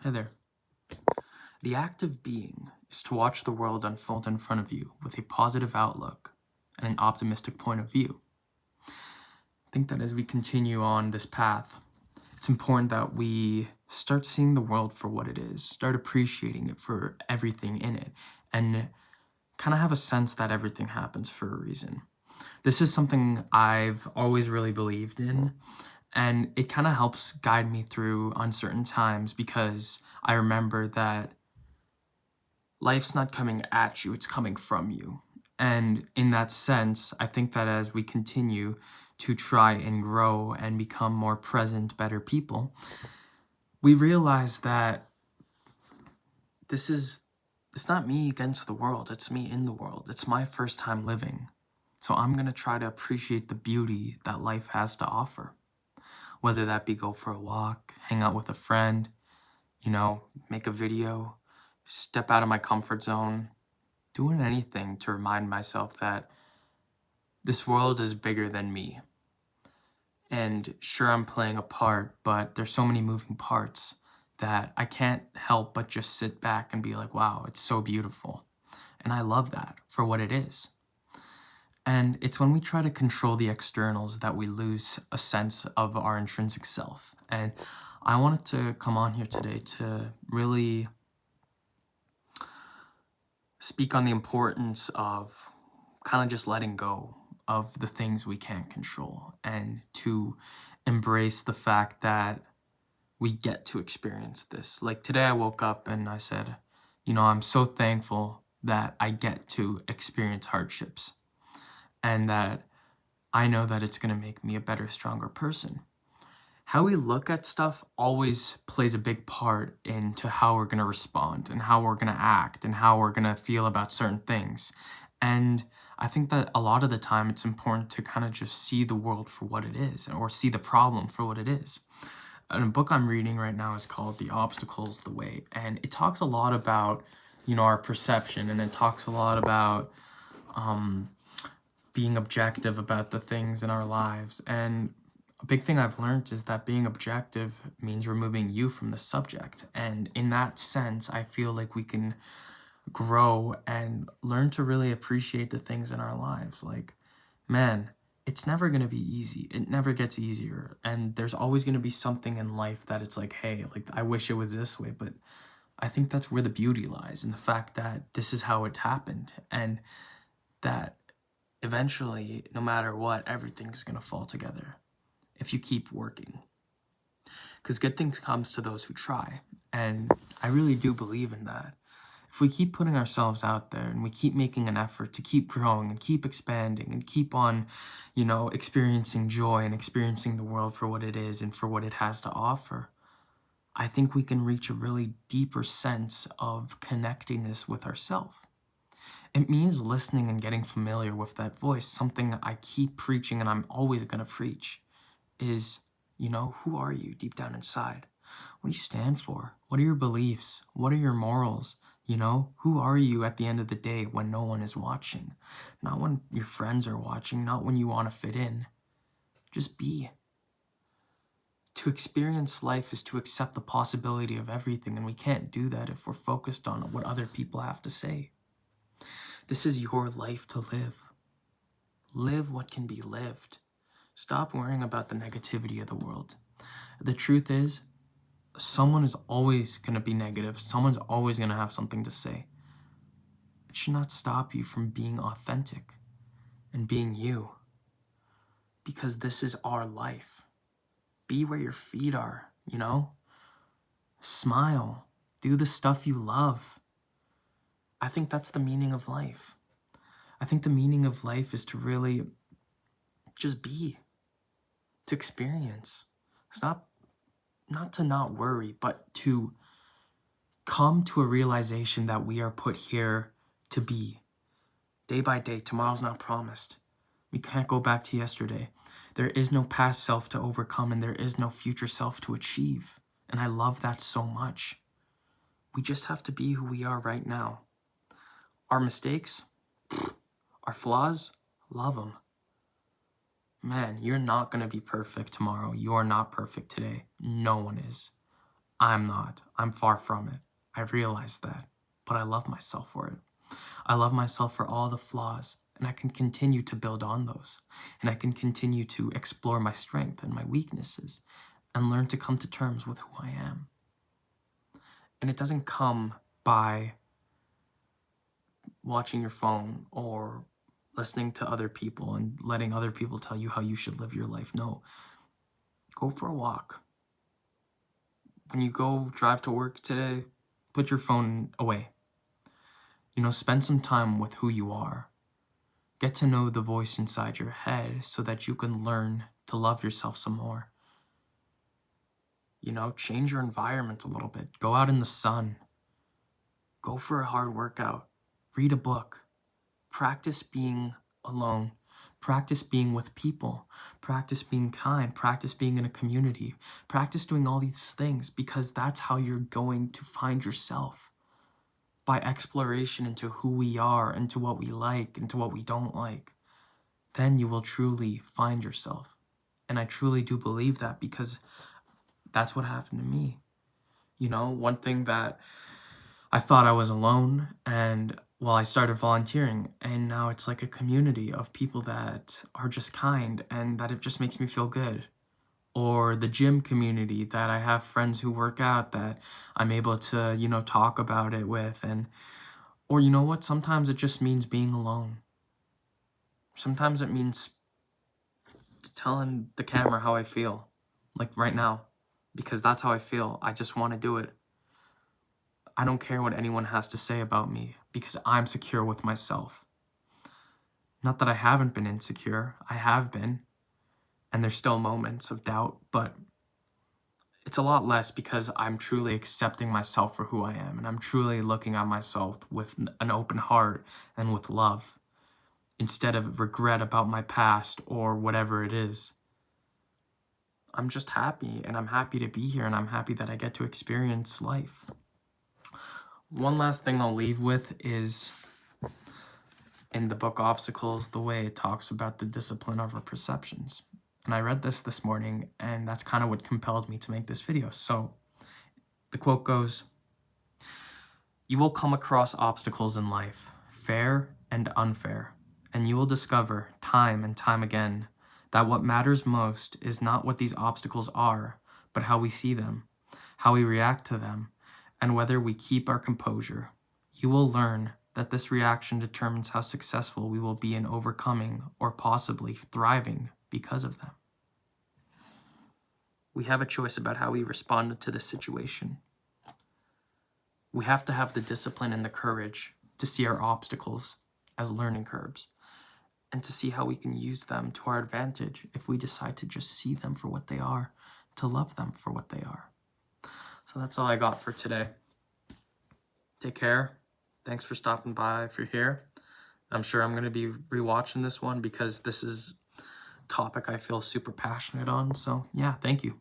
Hey there. The act of being is to watch the world unfold in front of you with a positive outlook and an optimistic point of view. I think that as we continue on this path, it's important that we start seeing the world for what it is, start appreciating it for everything in it, and kind of have a sense that everything happens for a reason. This is something I've always really believed in, and it kind of helps guide me through uncertain times because I remember that life's not coming at you, it's coming from you. And in that sense, I think that as we continue to try and grow and become more present, better people, we realize that it's not me against the world, it's me in the world. It's my first time living. So I'm going to try to appreciate the beauty that life has to offer. Whether that be go for a walk, hang out with a friend, make a video, step out of my comfort zone, doing anything to remind myself that this world is bigger than me. And sure, I'm playing a part, but there's so many moving parts that I can't help but just sit back and be like, wow, it's so beautiful. And I love that for what it is. And it's when we try to control the externals that we lose a sense of our intrinsic self. And I wanted to come on here today to really speak on the importance of kind of just letting go of the things we can't control and to embrace the fact that we get to experience this. Like today I woke up and I said, I'm so thankful that I get to experience hardships and that I know that it's going to make me a better, stronger person. How we look at stuff always plays a big part into how we're going to respond and how we're going to act and how we're going to feel about certain things. And I think that a lot of the time it's important to kind of just see the world for what it is or see the problem for what it is. And a book I'm reading right now is called The Obstacle's the Way. And it talks a lot about, our perception, and it talks a lot about being objective about the things in our lives. And a big thing I've learned is that being objective means removing you from the subject. And in that sense, I feel like we can grow and learn to really appreciate the things in our lives. Like, man, it's never going to be easy. It never gets easier. And there's always going to be something in life that it's like, hey, like, I wish it was this way. But I think that's where the beauty lies, in the fact that this is how it happened. And that eventually, no matter what, everything's going to fall together if you keep working. Because good things comes to those who try. And I really do believe in that. If we keep putting ourselves out there and we keep making an effort to keep growing and keep expanding and keep on, experiencing joy and experiencing the world for what it is and for what it has to offer, I think we can reach a really deeper sense of connectingness with ourselves. It means listening and getting familiar with that voice. Something I keep preaching and I'm always going to preach is, who are you deep down inside? What do you stand for? What are your beliefs? What are your morals? Who are you at the end of the day when no one is watching? Not when your friends are watching, not when you want to fit in. Just be. To experience life is to accept the possibility of everything, and we can't do that if we're focused on what other people have to say. This is your life to live. Live what can be lived. Stop worrying about the negativity of the world. The truth is, someone is always going to be negative. Someone's always going to have something to say. It should not stop you from being authentic and being you. Because this is our life. Be where your feet are, Smile. Do the stuff you love. I think that's the meaning of life. I think the meaning of life is to really just be. To experience. It's not to not worry, but to come to a realization that we are put here to be. Day by day, tomorrow's not promised. We can't go back to yesterday. There is no past self to overcome, and there is no future self to achieve. And I love that so much. We just have to be who we are right now. Our mistakes, our flaws, love them. Man, you're not going to be perfect tomorrow. You are not perfect today. No one is. I'm not. I'm far from it. I realize that. But I love myself for it. I love myself for all the flaws, and I can continue to build on those. And I can continue to explore my strength and my weaknesses and learn to come to terms with who I am. And it doesn't come by watching your phone or listening to other people and letting other people tell you how you should live your life. No, go for a walk. When you go drive to work today, put your phone away. Spend some time with who you are. Get to know the voice inside your head so that you can learn to love yourself some more. Change your environment a little bit. Go out in the sun. Go for a hard workout. Read a book. Practice being alone. Practice being with people. Practice being kind. Practice being in a community. Practice doing all these things because that's how you're going to find yourself. By exploration into who we are, into what we like, into what we don't like. Then you will truly find yourself. And I truly do believe that because that's what happened to me. One thing that I thought I was alone, and I started volunteering, and now it's like a community of people that are just kind, and that it just makes me feel good. Or the gym community that I have friends who work out that I'm able to, talk about it with. Or you know what? Sometimes it just means being alone. Sometimes it means telling the camera how I feel, like right now, because that's how I feel. I just want to do it. I don't care what anyone has to say about me because I'm secure with myself. Not that I haven't been insecure, I have been, and there's still moments of doubt, but it's a lot less because I'm truly accepting myself for who I am, and I'm truly looking at myself with an open heart and with love, instead of regret about my past or whatever it is. I'm just happy, and I'm happy to be here, and I'm happy that I get to experience life. One last thing I'll leave with is in the book Obstacles, the way it talks about the discipline of our perceptions. And I read this morning, and that's kind of what compelled me to make this video. So the quote goes, "You will come across obstacles in life, fair and unfair, and you will discover time and time again that what matters most is not what these obstacles are, but how we see them, how we react to them, and whether we keep our composure. You will learn that this reaction determines how successful we will be in overcoming or possibly thriving because of them." We have a choice about how we respond to this situation. We have to have the discipline and the courage to see our obstacles as learning curves and to see how we can use them to our advantage if we decide to just see them for what they are, to love them for what they are. So that's all I got for today. Take care. Thanks for stopping by if you're here. I'm sure I'm going to be rewatching this one because this is a topic I feel super passionate on. So yeah, thank you.